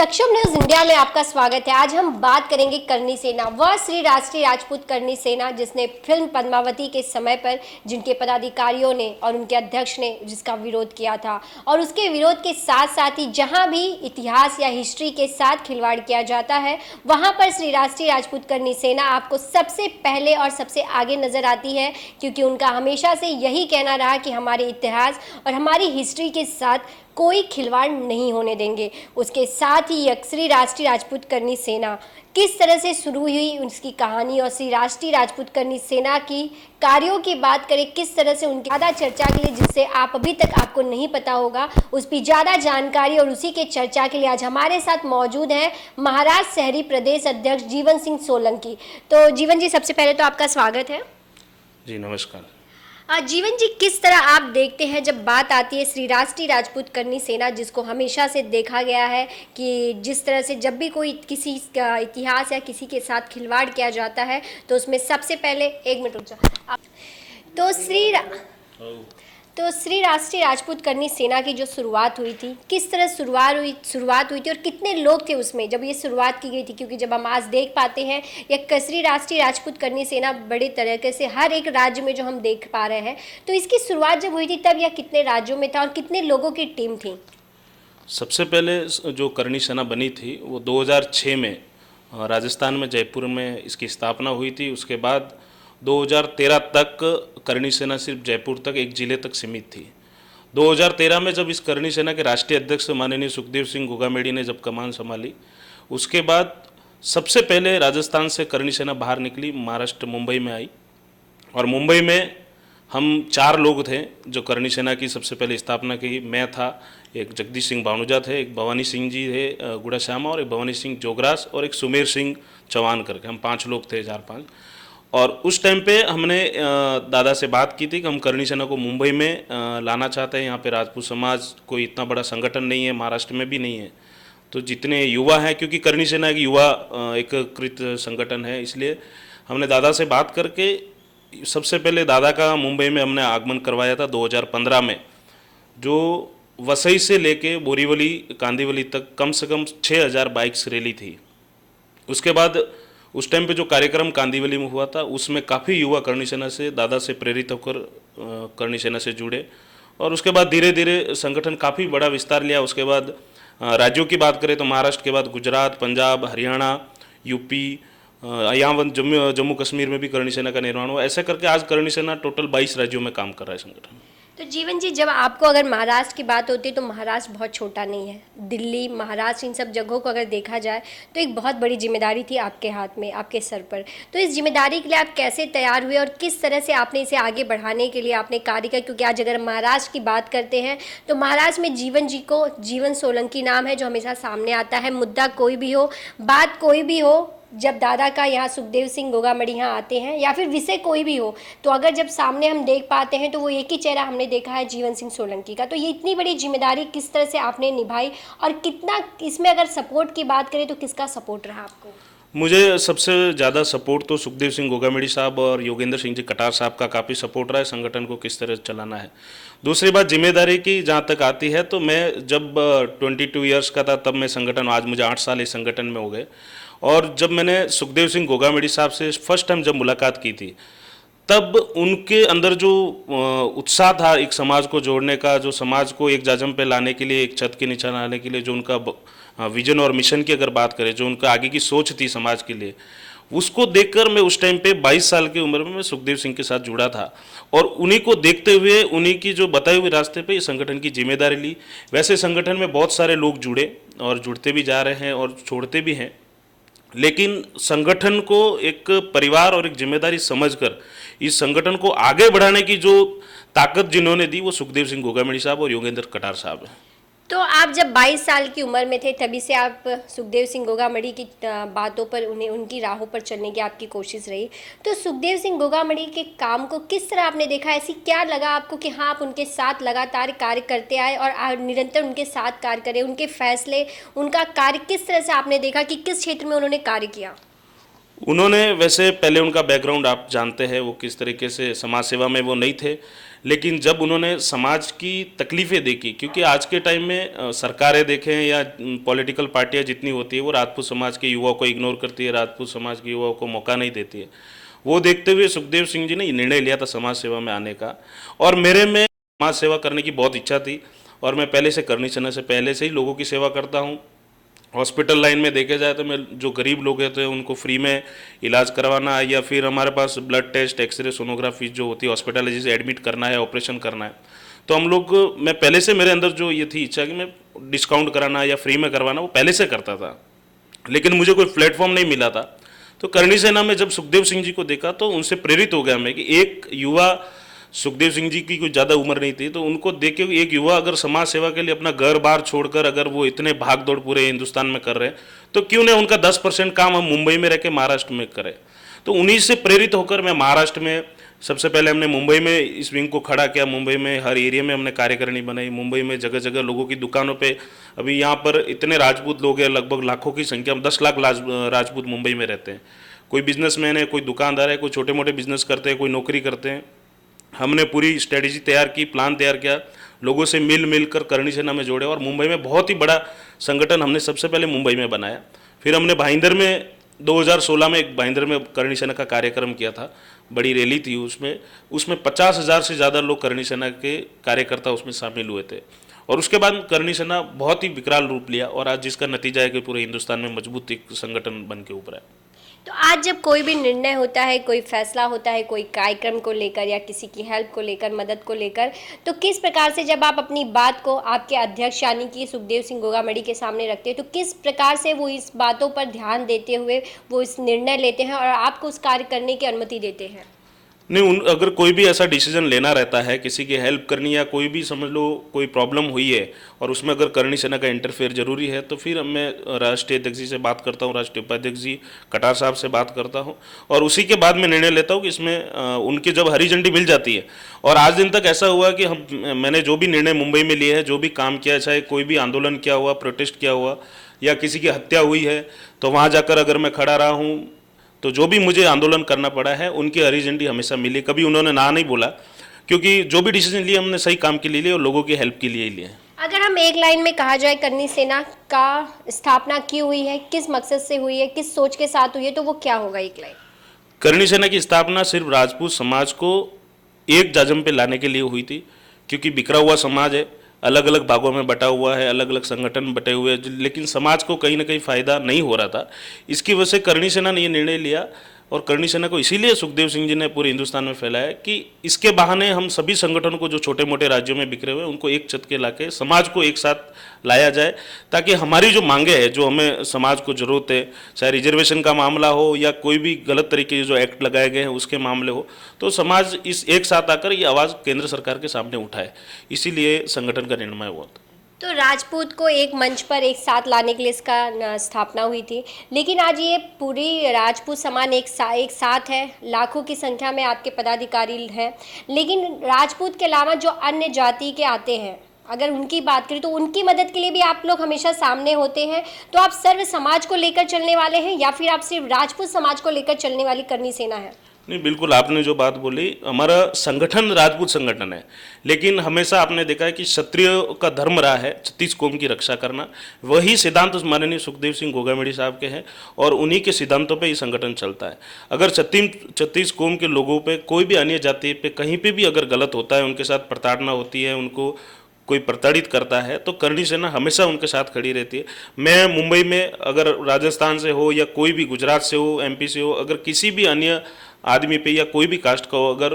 सक्षम news India में आपका स्वागत है। आज हम बात करेंगे करणी सेना, वह श्री राष्ट्रीय राजपूत करणी सेना जिसने फिल्म पद्मावती के समय पर जिनके पदाधिकारियों ने और उनके अध्यक्ष ने जिसका विरोध किया था, और उसके विरोध के साथ साथ ही जहां भी इतिहास या हिस्ट्री के साथ खिलवाड़ किया जाता है वहां पर श्री राष्ट्रीय राजपूत करणी सेना आपको सबसे पहले और सबसे आगे नजर आती है, क्योंकि उनका हमेशा से यही कहना रहा कि हमारे इतिहास और हमारी हिस्ट्री के साथ कोई खिलवाड़ नहीं होने देंगे। उसके साथ ही श्री राष्ट्रीय राजपूत करणी सेना किस तरह से शुरू हुई उसकी कहानी, और श्री राष्ट्रीय राजपूत करणी सेना की कार्यों की बात करें किस तरह से उनकी ज़्यादा चर्चा के लिए, जिससे आप अभी तक आपको नहीं पता होगा, उस पर ज़्यादा जानकारी और उसी के चर्चा के लिए आज हमारे साथ मौजूद हैं महाराष्ट्र शहरी प्रदेश अध्यक्ष जीवन सिंह सोलंकी। तो जीवन जी, सबसे पहले तो आपका स्वागत है। जी नमस्कार। जीवन जी, किस तरह आप देखते हैं जब बात आती है श्री राष्ट्रीय राजपूत करणी सेना, जिसको हमेशा से देखा गया है कि जिस तरह से जब भी कोई किसी का इतिहास या किसी के साथ खिलवाड़ किया जाता है तो उसमें सबसे पहले एक मिनट रुक जाओ। तो श्री राष्ट्रीय राजपूत करणी सेना की जो शुरुआत हुई थी, किस तरह शुरुआत हुई थी और कितने लोग थे उसमें जब ये शुरुआत की गई थी? क्योंकि जब हम आज देख पाते हैं या श्री राष्ट्रीय राजपूत करणी सेना बड़े तरीके से हर एक राज्य में जो हम देख पा रहे हैं, तो इसकी शुरुआत जब हुई थी तब यह कितने राज्यों में था और कितने लोगों की टीम थी? सबसे पहले जो करणी सेना बनी थी वो 2006 में राजस्थान में जयपुर में इसकी स्थापना हुई थी। उसके बाद 2013 तक करणी सेना सिर्फ जयपुर तक एक जिले तक सीमित थी। 2013 में जब इस करणी सेना के राष्ट्रीय अध्यक्ष माननीय सुखदेव सिंह गोगामेडी ने जब कमान संभाली, उसके बाद सबसे पहले राजस्थान से करणी सेना बाहर निकली, महाराष्ट्र मुंबई में आई, और मुंबई में हम 4 लोग थे जो करणी सेना की सबसे पहले स्थापना की। मैं था, एक जगदीश सिंह भानुजा थे, एक भवानी सिंह जी थे गुड़ा श्यामा, और एक भवानी सिंह जोगरास, और एक सुमेर सिंह चौहान करके, हम 5 लोग थे, 4-5। और उस टाइम पे हमने दादा से बात की थी कि हम करणी सेना को मुंबई में लाना चाहते हैं। यहाँ पे राजपूत समाज कोई इतना बड़ा संगठन नहीं है, महाराष्ट्र में भी नहीं है, तो जितने युवा हैं, क्योंकि करणी सेना एक युवा एकीकृत संगठन है, इसलिए हमने दादा से बात करके सबसे पहले दादा का मुंबई में हमने आगमन करवाया था 2015 में, जो वसई से लेके बोरीवली कांदीवली तक कम से कम 6000 बाइक्स रैली थी। उसके बाद उस टाइम पे जो कार्यक्रम कांदीवली में हुआ था उसमें काफ़ी युवा करणी सेना से, दादा से प्रेरित होकर करणी सेना से जुड़े, और उसके बाद धीरे धीरे संगठन काफ़ी बड़ा विस्तार लिया। उसके बाद राज्यों की बात करें तो महाराष्ट्र के बाद गुजरात, पंजाब, हरियाणा, यूपी, यहाँ जम्मू कश्मीर में भी करणी सेना का निर्माण हुआ। ऐसे करके आज करणी सेना टोटल 22 राज्यों में काम कर रहा है संगठन। तो जीवन जी, जब आपको अगर महाराष्ट्र की बात होती है तो महाराष्ट्र बहुत छोटा नहीं है। दिल्ली, महाराष्ट्र, इन सब जगहों को अगर देखा जाए तो एक बहुत बड़ी जिम्मेदारी थी आपके हाथ में, आपके सर पर। तो इस जिम्मेदारी के लिए आप कैसे तैयार हुए और किस तरह से आपने इसे आगे बढ़ाने के लिए आपने कार्य किया? क्योंकि आज अगर महाराष्ट्र की बात करते हैं तो महाराष्ट्र में जीवन जी को, जीवन सोलंकी नाम है जो हमेशा सामने आता है। मुद्दा कोई भी हो, बात कोई भी हो, जब दादा का यहाँ सुखदेव सिंह गोगामड़ी यहाँ आते हैं या फिर विषय कोई भी हो, तो अगर जब सामने हम देख पाते हैं तो वो एक ही चेहरा हमने देखा है, जीवन सिंह सोलंकी का। तो ये इतनी बड़ी जिम्मेदारी किस तरह से आपने निभाई और कितना इसमें अगर सपोर्ट की बात करें तो किसका सपोर्ट रहा आपको? मुझे सबसे ज़्यादा सपोर्ट तो सुखदेव सिंह गोगामेडी साहब और योगेंद्र सिंह जी कटार साहब का काफ़ी सपोर्ट रहा है संगठन को किस तरह चलाना है। दूसरी बात जिम्मेदारी की जहाँ तक आती है, तो मैं जब 22 ईयर्स का था तब मैं संगठन, आज मुझे 8 साल इस संगठन में हो गए, और जब मैंने सुखदेव सिंह गोगामेडी साहब से फर्स्ट टाइम जब मुलाकात की थी तब उनके अंदर जो उत्साह था एक समाज को जोड़ने का, जो समाज को एक जाजम पे लाने के लिए, एक छत के नीचे लाने के लिए, जो उनका विजन और मिशन की अगर बात करें, जो उनका आगे की सोच थी समाज के लिए, उसको देखकर मैं उस टाइम पे 22 साल की उम्र में मैं सुखदेव सिंह के साथ जुड़ा था, और उन्हीं को देखते हुए, उन्हीं की जो बताए हुए रास्ते पे ये संगठन की जिम्मेदारी ली। वैसे संगठन में बहुत सारे लोग जुड़े और जुड़ते भी जा रहे हैं और छोड़ते भी हैं, लेकिन संगठन को एक परिवार और एक जिम्मेदारी समझकर इस संगठन को आगे बढ़ाने की जो ताकत जिन्होंने दी वो सुखदेव सिंह गोगामेडी साहब और योगेंद्र कटार साहब हैं। तो आप जब 22 साल की उम्र में थे तभी से आप सुखदेव सिंह गोगामड़ी की बातों पर, उन्हें उनकी राहों पर चलने की आपकी कोशिश रही। तो सुखदेव सिंह गोगामड़ी के काम को किस तरह आपने देखा? ऐसी क्या लगा आपको कि हाँ, आप उनके साथ लगातार कार्य करते आए और निरंतर उनके साथ कार्य करें? उनके फैसले, उनका कार्य किस तरह से आपने देखा कि किस क्षेत्र में उन्होंने कार्य किया? उन्होंने, वैसे पहले उनका बैकग्राउंड आप जानते हैं, वो किस तरीके से समाज सेवा में वो नहीं थे, लेकिन जब उन्होंने समाज की तकलीफ़ें देखी, क्योंकि आज के टाइम में सरकारें देखें या पॉलिटिकल पार्टियां जितनी होती है वो राजपूत समाज के युवाओं को इग्नोर करती है, राजपूत समाज के युवाओं को मौका नहीं देती है। वो देखते हुए सुखदेव सिंह जी ने ये निर्णय लिया था समाज सेवा में आने का, और मेरे में समाज सेवा करने की बहुत इच्छा थी। और मैं पहले से करनी सेना से पहले से ही लोगों की सेवा करता हूँ। हॉस्पिटल लाइन में देखे जाए तो मैं जो गरीब लोग होते हैं उनको फ्री में इलाज करवाना, या फिर हमारे पास ब्लड टेस्ट, एक्सरे, सोनोग्राफी जो होती है हॉस्पिटल है, जिसे एडमिट करना है, ऑपरेशन करना है, तो हम लोग, मैं पहले से मेरे अंदर जो ये थी इच्छा कि मैं डिस्काउंट कराना या फ्री में करवाना, वो पहले से करता था, लेकिन मुझे कोई प्लेटफॉर्म नहीं मिला था। तो करणी सेना में जब सुखदेव सिंह जी को देखा तो उनसे प्रेरित हो गया मैं कि एक युवा, सुखदेव सिंह जी की कोई ज़्यादा उम्र नहीं थी, तो उनको देख के एक युवा अगर समाज सेवा के लिए अपना घर बार छोड़कर अगर वो इतने भाग दौड़ पूरे हिंदुस्तान में कर रहे हैं, तो क्यों नहीं उनका 10% काम हम मुंबई में रह के महाराष्ट्र में करें। तो उन्हीं से प्रेरित होकर मैं महाराष्ट्र में, सबसे पहले हमने मुंबई में इस विंग को खड़ा किया। मुंबई में हर एरिया में हमने कार्यकारिणी बनाई। मुंबई में जगह जगह लोगों की दुकानों पे, अभी यहाँ पर इतने राजपूत लोग हैं, लगभग लाखों की संख्या में, 10 लाख राजपूत मुंबई में रहते हैं। कोई बिजनेसमैन है, कोई दुकानदार है, कोई छोटे मोटे बिजनेस करते हैं, कोई नौकरी करते हैं। हमने पूरी स्ट्रेटेजी तैयार की, प्लान तैयार किया, लोगों से मिल कर करणी सेना में जोड़े, और मुंबई में बहुत ही बड़ा संगठन हमने सबसे पहले मुंबई में बनाया। फिर हमने भाईंदर में 2016 में एक भाईंदर में करणी सेना का कार्यक्रम किया था, बड़ी रैली थी उसमें 50,000 से ज़्यादा लोग करणी सेना के कार्यकर्ता उसमें शामिल हुए थे। और उसके बाद करणी सेना बहुत ही विकराल रूप लिया, और आज जिसका नतीजा है कि पूरे हिंदुस्तान में मजबूत एक संगठन बन के उभरा है। तो आज जब कोई भी निर्णय होता है, कोई फैसला होता है, कोई कार्यक्रम को लेकर या किसी की हेल्प को लेकर, मदद को लेकर, तो किस प्रकार से जब आप अपनी बात को आपके अध्यक्ष यानी कि सुखदेव सिंह गोगामड़ी के सामने रखते हैं, तो किस प्रकार से वो इस बातों पर ध्यान देते हुए वो इस निर्णय लेते हैं और आपको उस कार्य करने की अनुमति देते हैं? नहीं, अगर कोई भी ऐसा डिसीजन लेना रहता है, किसी की हेल्प करनी, या कोई भी समझ लो कोई प्रॉब्लम हुई है और उसमें अगर करणी सेना का इंटरफेयर जरूरी है, तो फिर मैं राष्ट्रीय अध्यक्ष जी से बात करता हूँ, राष्ट्रीय उपाध्यक्ष जी कटार साहब से बात करता हूँ, और उसी के बाद मैं निर्णय लेता हूँ कि इसमें उनकी जब हरी झंडी मिल जाती है। और आज दिन तक ऐसा हुआ कि मैंने जो भी निर्णय मुंबई में लिए है, जो भी काम किया, चाहे कोई भी आंदोलन किया हुआ, प्रोटेस्ट किया हुआ, या किसी की हत्या हुई है, तो वहाँ जाकर अगर मैं खड़ा रहा हूँ, तो जो भी मुझे आंदोलन करना पड़ा है उनकी हरी झंडी हमेशा मिली, कभी उन्होंने ना नहीं बोला, क्योंकि जो भी डिसीजन लिए हमने सही काम के लिए लिए और लोगों की हेल्प के लिए ही लिए। अगर हम एक लाइन में कहा जाए करणी सेना का स्थापना क्यों हुई है, किस मकसद से हुई है, किस सोच के साथ हुई है, तो वो क्या होगा एक लाइन? करणी सेना की स्थापना सिर्फ राजपूत समाज को एक जाजम पे लाने के लिए हुई थी, क्योंकि बिखरा हुआ समाज है, अलग अलग भागों में बटा हुआ है, अलग अलग संगठन बटे हुए हैं, लेकिन समाज को कहीं ना कहीं फ़ायदा नहीं हो रहा था। इसकी वजह से करणी सेना ने ये निर्णय लिया, और करणी सेना को इसीलिए सुखदेव सिंह जी ने पूरे हिंदुस्तान में फैलाया कि इसके बहाने हम सभी संगठनों को, जो छोटे मोटे राज्यों में बिखरे हुए, उनको एक छत के लाके समाज को एक साथ लाया जाए, ताकि हमारी जो मांगे हैं, जो हमें समाज को जरूरत है, चाहे रिजर्वेशन का मामला हो या कोई भी गलत तरीके के जो एक्ट लगाए गए हैं उसके मामले हो, तो समाज इस एक साथ आकर ये आवाज़ केंद्र सरकार के सामने उठाए। इसीलिए संगठन का निर्णय हुआ था। तो राजपूत को एक मंच पर एक साथ लाने के लिए इसका स्थापना हुई थी, लेकिन आज ये पूरी राजपूत समाज एक साथ है, लाखों की संख्या में आपके पदाधिकारी हैं, लेकिन राजपूत के अलावा जो अन्य जाति के आते हैं, अगर उनकी बात करें तो उनकी मदद के लिए भी आप लोग हमेशा सामने होते हैं। तो आप सर्व समाज को लेकर चलने वाले हैं या फिर आप सिर्फ राजपूत समाज को लेकर चलने वाली करणी सेना है? नहीं, बिल्कुल आपने जो बात बोली, हमारा संगठन राजपूत संगठन है, लेकिन हमेशा आपने देखा है कि क्षत्रिय का धर्म रहा है 36 कौम की रक्षा करना। वही सिद्धांत माननीय सुखदेव सिंह गोगामड़ी साहब के हैं, और उन्हीं के सिद्धांतों पे ये संगठन चलता है। अगर 36 कौम के लोगों पे, कोई भी अन्य जाति पे कहीं पे भी अगर गलत होता है, उनके साथ प्रताड़ना होती है, उनको कोई प्रताड़ित करता है, तो करणी सेना हमेशा उनके साथ खड़ी रहती है। मैं मुंबई में अगर राजस्थान से हो या कोई भी गुजरात से हो, एमपी से हो, अगर किसी भी अन्य आदमी पे या कोई भी कास्ट का हो, अगर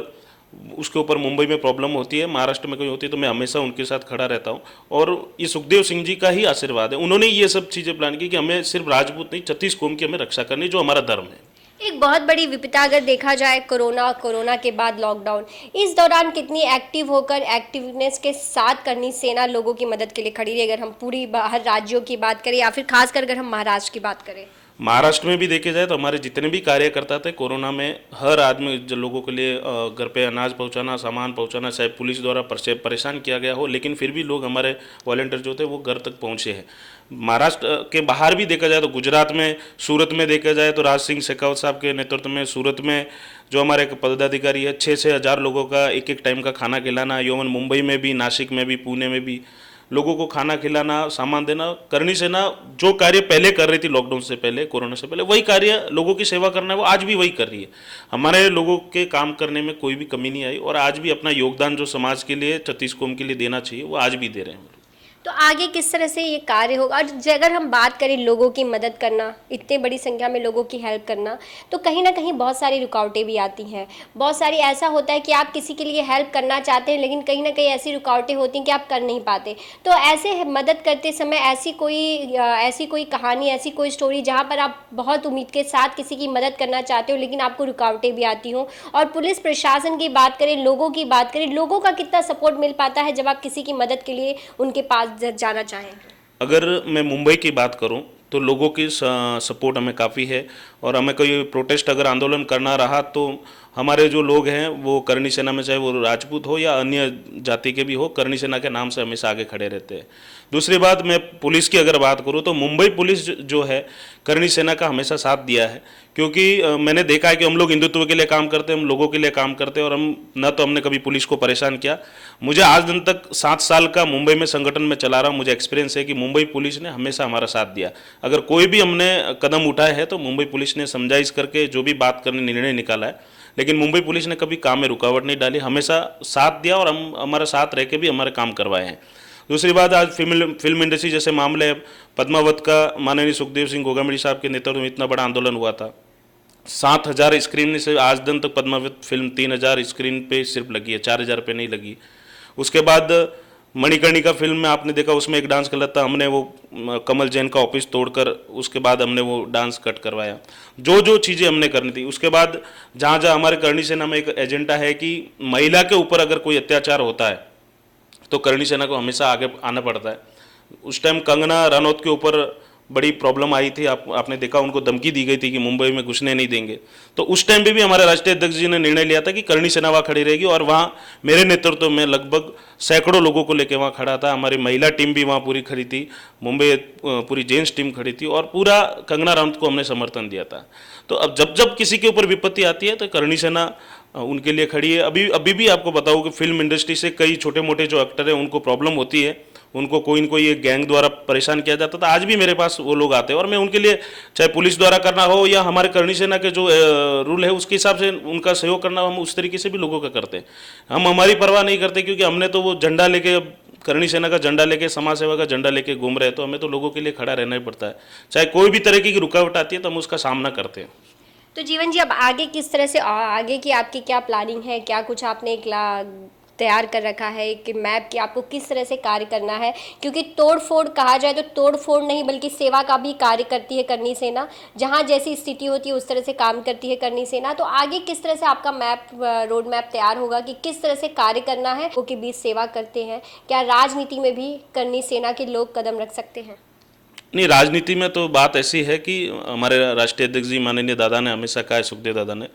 उसके ऊपर मुंबई में प्रॉब्लम होती है, महाराष्ट्र में कोई होती है, तो मैं हमेशा उनके साथ खड़ा रहता हूँ। और ये सुखदेव सिंह जी का ही आशीर्वाद है, उन्होंने ये सब चीज़ें प्लान की कि हमें सिर्फ राजपूत नहीं, 36 कौम की हमें रक्षा करनी, जो हमारा धर्म है। एक बहुत बड़ी विपदा अगर देखा जाए कोरोना के बाद लॉकडाउन, इस दौरान कितनी एक्टिव होकर एक्टिवनेस के साथ करणी सेना लोगों की मदद के लिए खड़ी रही, अगर हम पूरी बाहर राज्यों की बात करें या फिर खासकर अगर हम महाराष्ट्र की बात करें? महाराष्ट्र में भी देखे जाए तो हमारे जितने भी कार्यकर्ता थे कोरोना में, हर आदमी जो लोगों के लिए घर पे अनाज पहुंचाना, सामान पहुंचाना, चाहे पुलिस द्वारा परेशान किया गया हो, लेकिन फिर भी लोग हमारे वॉलंटियर जो थे वो घर तक पहुंचे हैं। महाराष्ट्र के बाहर भी देखा जाए तो गुजरात में, सूरत में देखा जाए तो राज सिंह शेखावत साहब के नेतृत्व में सूरत में जो हमारे पदाधिकारी है 6-6 हज़ार लोगों का एक एक टाइम का खाना खिलाना, यौवन मुंबई में भी, नासिक में भी, पुणे में भी लोगों को खाना खिलाना, सामान देना, करनी सेना जो कार्य पहले कर रही थी लॉकडाउन से पहले, कोरोना से पहले, वही कार्य लोगों की सेवा करना है वो आज भी वही कर रही है। हमारे लोगों के काम करने में कोई भी कमी नहीं आई और आज भी अपना योगदान जो समाज के लिए, छत्तीस कौम के लिए देना चाहिए वो आज भी दे रहे हैं। तो आगे किस तरह से ये कार्य होगा? और अगर हम बात करें लोगों की मदद करना, इतने बड़ी संख्या में लोगों की हेल्प करना, तो कहीं ना कहीं बहुत सारी रुकावटें भी आती हैं। बहुत सारी ऐसा होता है कि आप किसी के लिए हेल्प करना चाहते हैं लेकिन कहीं ना कहीं ऐसी रुकावटें होती हैं कि आप कर नहीं पाते। तो ऐसे मदद करते समय ऐसी कोई कहानी, ऐसी कोई स्टोरी जहाँ पर आप बहुत उम्मीद के साथ किसी की मदद करना चाहते हो लेकिन आपको रुकावटें भी आती हों? और पुलिस प्रशासन की बात करें, लोगों की बात करें, लोगों का कितना सपोर्ट मिल पाता है जब आप किसी की मदद के लिए उनके पास जाना चाहें? अगर मैं मुंबई की बात करूं तो लोगों की सपोर्ट हमें काफ़ी है और हमें कोई प्रोटेस्ट अगर आंदोलन करना रहा तो हमारे जो लोग हैं वो करनी सेना में, चाहे वो राजपूत हो या अन्य जाति के भी हो, करनी सेना के नाम से हमेशा आगे खड़े रहते हैं। दूसरी बात, मैं पुलिस की अगर बात करूं तो मुंबई पुलिस जो है करनी सेना का हमेशा साथ दिया है, क्योंकि मैंने देखा है कि हम लोग हिंदुत्व के लिए काम करते हैं, हम लोगों के लिए काम करते हैं और हम न तो हमने कभी पुलिस को परेशान किया। मुझे आज दिन तक 7 साल का मुंबई में संगठन में चला रहा हूँ, मुझे एक्सपीरियंस है कि मुंबई पुलिस ने हमेशा हमारा साथ दिया। अगर कोई भी हमने कदम उठाया है तो मुंबई पुलिस ने समझाइश करके जो भी बात करने निर्णय निकाला है, लेकिन मुंबई पुलिस ने कभी काम में रुकावट नहीं डाली, हमेशा साथ दिया और हम हमारे साथ रह के भी हमारे काम करवाए हैं। दूसरी बात, आज फिल्म इंडस्ट्री जैसे मामले, पद्मावत का माननीय सुखदेव सिंह गोगामड़ी साहब के नेतृत्व में इतना बड़ा आंदोलन हुआ था, 7,000 स्क्रीन से आज दिन तक पद्मावत फिल्म 3,000 स्क्रीन पे सिर्फ लगी है, 4,000 पे नहीं लगी। उसके बाद मणिकर्णिका फिल्म में आपने देखा, उसमें एक डांस गलत था, हमने वो कमल जैन का ऑफिस तोड़कर उसके बाद हमने वो डांस कट करवाया। जो जो चीज़ें हमने करनी थी। उसके बाद जहाँ जहाँ हमारे करनी सेना में एक एजेंडा है कि महिला के ऊपर अगर कोई अत्याचार होता है तो करनी सेना को हमेशा आगे आना पड़ता है। उस टाइम कंगना रनौत के ऊपर बड़ी प्रॉब्लम आई थी, आपने देखा, उनको धमकी दी गई थी कि मुंबई में घुसने नहीं देंगे। तो उस टाइम पे भी हमारे राष्ट्रीय अध्यक्ष जी ने निर्णय लिया था कि करनी सेना वहाँ खड़ी रहेगी और वहाँ मेरे नेतृत्व में लगभग सैकड़ों लोगों को लेकर वहाँ खड़ा था। हमारी महिला टीम भी वहाँ पूरी खड़ी थी, मुंबई पूरी जेंट्स टीम खड़ी थी और पूरा कंगना रनौत को हमने समर्थन दिया था। तो अब जब जब किसी के ऊपर विपत्ति आती है तो करनी सेना उनके लिए खड़ी है। अभी भी आपको बताऊँ कि फिल्म इंडस्ट्री से कई छोटे मोटे जो एक्टर हैं उनको प्रॉब्लम होती है, उनको कोई न कोई एक गैंग द्वारा परेशान किया जाता था। आज भी मेरे पास वो लोग आते हैं और मैं उनके लिए, चाहे पुलिस द्वारा करना हो या हमारे करनी सेना के जो रूल है उसके हिसाब से उनका सहयोग करना, हम उस तरीके से भी लोगों का करते हैं। हम हमारी परवाह नहीं करते, क्योंकि हमने तो वो झंडा लेके, करनी सेना का झंडा लेके, समाज सेवा का झंडा लेके घूम रहे, तो हमें तो लोगों के लिए खड़ा रहना ही पड़ता है। चाहे कोई भी तरीके की रुकावट आती है तो हम उसका सामना करते हैं। तो जीवन जी, अब आगे किस तरह से, आगे की आपकी क्या प्लानिंग है? क्या कुछ आपने एक तैयार कर रखा है कि मैप कि आपको किस तरह से कार्य करना है? क्योंकि तोड़ फोड़ कहा जाए तो तोड़ फोड़ नहीं बल्कि सेवा का भी कार्य करती है करनी सेना। जहाँ जैसी स्थिति होती है उस तरह से काम करती है करनी सेना। तो आगे किस तरह से आपका रोड मैप तैयार होगा कि किस तरह से कार्य करना है? लोगों के बीच सेवा करते हैं, क्या राजनीति में भी करनी सेना के लोग कदम रख सकते हैं? नहीं, राजनीति में तो बात ऐसी है कि हमारे राष्ट्रीय अध्यक्ष जी माननीय दादा ने हमेशा कहा है, सुखदेव दादा ने,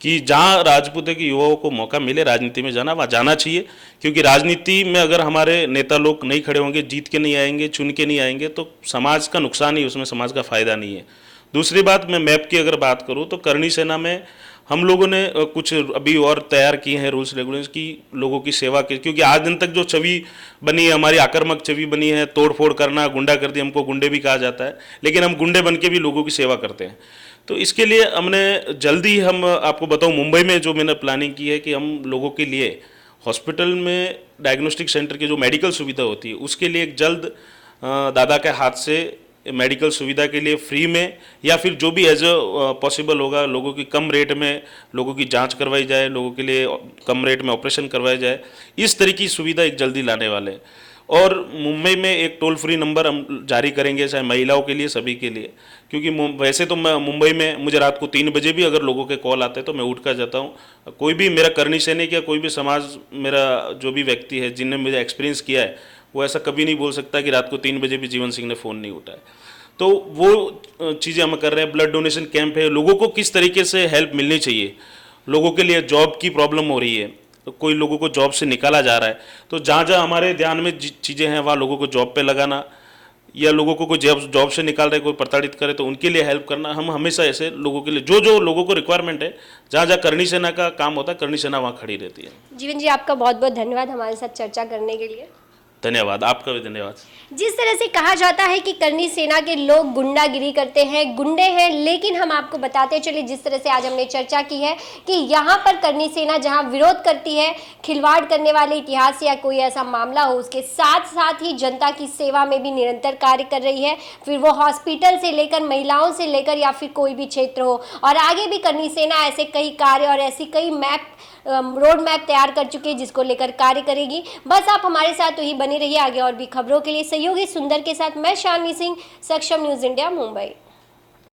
कि जहाँ राजपूत के युवाओं को मौका मिले राजनीति में जाना, वहाँ जाना चाहिए। क्योंकि राजनीति में अगर हमारे नेता लोग नहीं खड़े होंगे, जीत के नहीं आएंगे, चुन के नहीं आएंगे, तो समाज का नुकसान ही, उसमें समाज का फायदा नहीं है। दूसरी बात, मैं मैप की अगर बात करूँ तो करनी सेना में हम लोगों ने कुछ अभी और तैयार किए हैं रूल्स रेगुलेशंस की लोगों की सेवा के, क्योंकि आज दिन तक जो छवि बनी है, हमारी आक्रामक छवि बनी है, तोड़फोड़ करना, गुंडागर्दी, हमको गुंडे भी कहा जाता है, लेकिन हम गुंडे बन के भी लोगों की सेवा करते हैं। तो इसके लिए हमने जल्दी, हम आपको बताऊं, मुंबई में जो मैंने प्लानिंग की है कि हम लोगों के लिए हॉस्पिटल में डायग्नोस्टिक सेंटर की जो मेडिकल सुविधा होती है उसके लिए एक जल्द दादा के हाथ से मेडिकल सुविधा के लिए फ्री में, या फिर जो भी एज पॉसिबल होगा, लोगों की कम रेट में लोगों की जांच करवाई जाए, लोगों के लिए कम रेट में ऑपरेशन करवाया जाए, इस तरह की सुविधा एक जल्दी लाने वाले हैं। और मुंबई में एक टोल फ्री नंबर हम जारी करेंगे, चाहे महिलाओं के लिए, सभी के लिए, क्योंकि वैसे तो मैं मुंबई में, मुझे रात को 3 बजे भी अगर लोगों के कॉल आते हैं तो मैं उठ कर जाता हूँ। कोई भी मेरा करनी सैनिक या कोई भी समाज, मेरा जो भी व्यक्ति है जिनने मुझे एक्सपीरियंस किया है, वो ऐसा कभी नहीं बोल सकता कि रात को 3 बजे भी जीवन सिंह ने फ़ोन नहीं उठाया। तो वो चीज़ें हम कर रहे हैं। ब्लड डोनेशन कैंप है, लोगों को किस तरीके से हेल्प मिलनी चाहिए, लोगों के लिए जॉब की प्रॉब्लम हो रही है, तो कोई लोगों को जॉब से निकाला जा रहा है, तो जहाँ जहाँ हमारे ध्यान में चीज़ें हैं वहाँ लोगों को जॉब पे लगाना, या लोगों को कोई जॉब से निकाल रहे, कोई प्रताड़ित करे तो उनके लिए हेल्प करना। हम हमेशा ऐसे लोगों के लिए जो जो लोगों को रिक्वायरमेंट है, जहाँ जहाँ करनी सेना का काम होता है, करनी सेना वहाँ खड़ी रहती है। जीवन जी, आपका बहुत बहुत धन्यवाद हमारे साथ चर्चा करने के लिए। धन्यवाद, आपका भी धन्यवाद। जिस तरह से कहा जाता है कि करनी सेना के लोग गुंडागिरी करते हैं, गुंडे हैं, लेकिन हम आपको बताते चले, जिस तरह से आज हमने चर्चा की है कि यहाँ पर करनी सेना जहाँ विरोध करती है खिलवाड़ करने वाले इतिहास या कोई ऐसा मामला हो, उसके साथ साथ ही जनता की सेवा में भी निरंतर कार्य कर रही है, फिर वो हॉस्पिटल से लेकर महिलाओं से लेकर या फिर कोई भी क्षेत्र हो। और आगे भी करनी सेना ऐसे कई कार्य और ऐसी कई रोड मैप तैयार कर चुकी है जिसको लेकर कार्य करेगी। बस आप हमारे साथ तो ही बने रहिए। आगे और भी खबरों के लिए सहयोगी सुंदर के साथ मैं शानवी सिंह, सक्षम न्यूज़ इंडिया, मुंबई।